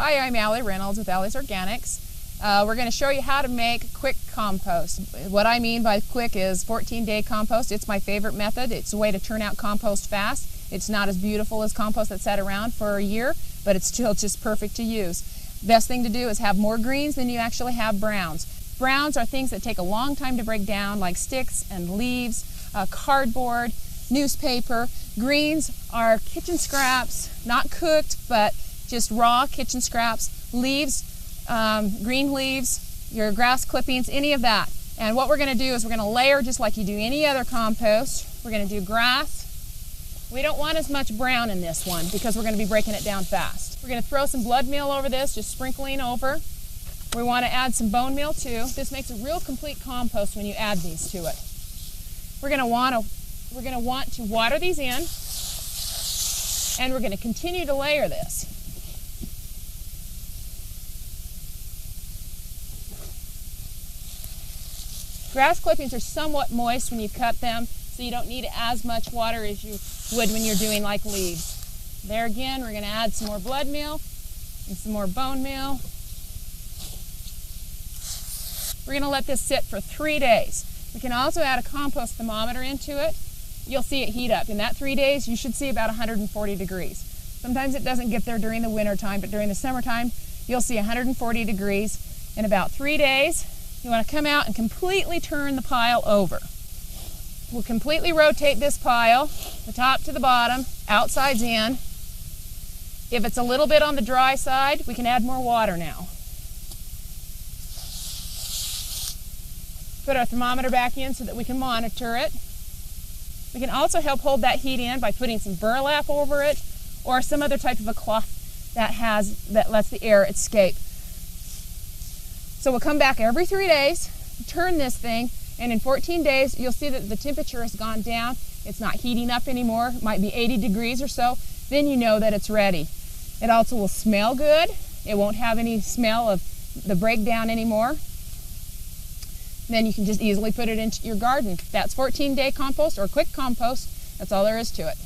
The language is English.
Hi, I'm Allie Reynolds with Allie's Organics. We're going to show you how to make quick compost. What I mean by quick is 14-day compost. It's my favorite method. It's a way to turn out compost fast. It's not as beautiful as compost that's sat around for a year, but it's still just perfect to use. Best thing to do is have more greens than you actually have browns. Browns are things that take a long time to break down, like sticks and leaves, cardboard, newspaper. Greens are kitchen scraps, not cooked, but just raw kitchen scraps, leaves, green leaves, your grass clippings, any of that. And what we're going to do is we're going to layer just like you do any other compost. We're going to do grass. We don't want as much brown in this one because we're going to be breaking it down fast. We're going to throw some blood meal over this, just sprinkling over. We want to add some bone meal too. This makes a real complete compost when you add these to it. We're going to want to water these in, and we're going to continue to layer this. Grass clippings are somewhat moist when you cut them, so you don't need as much water as you would when you're doing like leaves. There again, we're going to add some more blood meal and some more bone meal. We're going to let this sit for 3 days. We can also add a compost thermometer into it. You'll see it heat up. In that 3 days, you should see about 140 degrees. Sometimes it doesn't get there during the winter time, but during the summertime, you'll see 140 degrees. In about 3 days, you want to come out and completely turn the pile over. We'll completely rotate this pile, the top to the bottom, outsides in. If it's a little bit on the dry side, we can add more water now. Put our thermometer back in so that we can monitor it. We can also help hold that heat in by putting some burlap over it or some other type of a cloth that lets the air escape. So we'll come back every 3 days, turn this thing, and in 14 days you'll see that the temperature has gone down. It's not heating up anymore. It might be 80 degrees or so. Then you know that it's ready. It also will smell good. It won't have any smell of the breakdown anymore. Then you can just easily put it into your garden. That's 14-day compost or quick compost. That's all there is to it.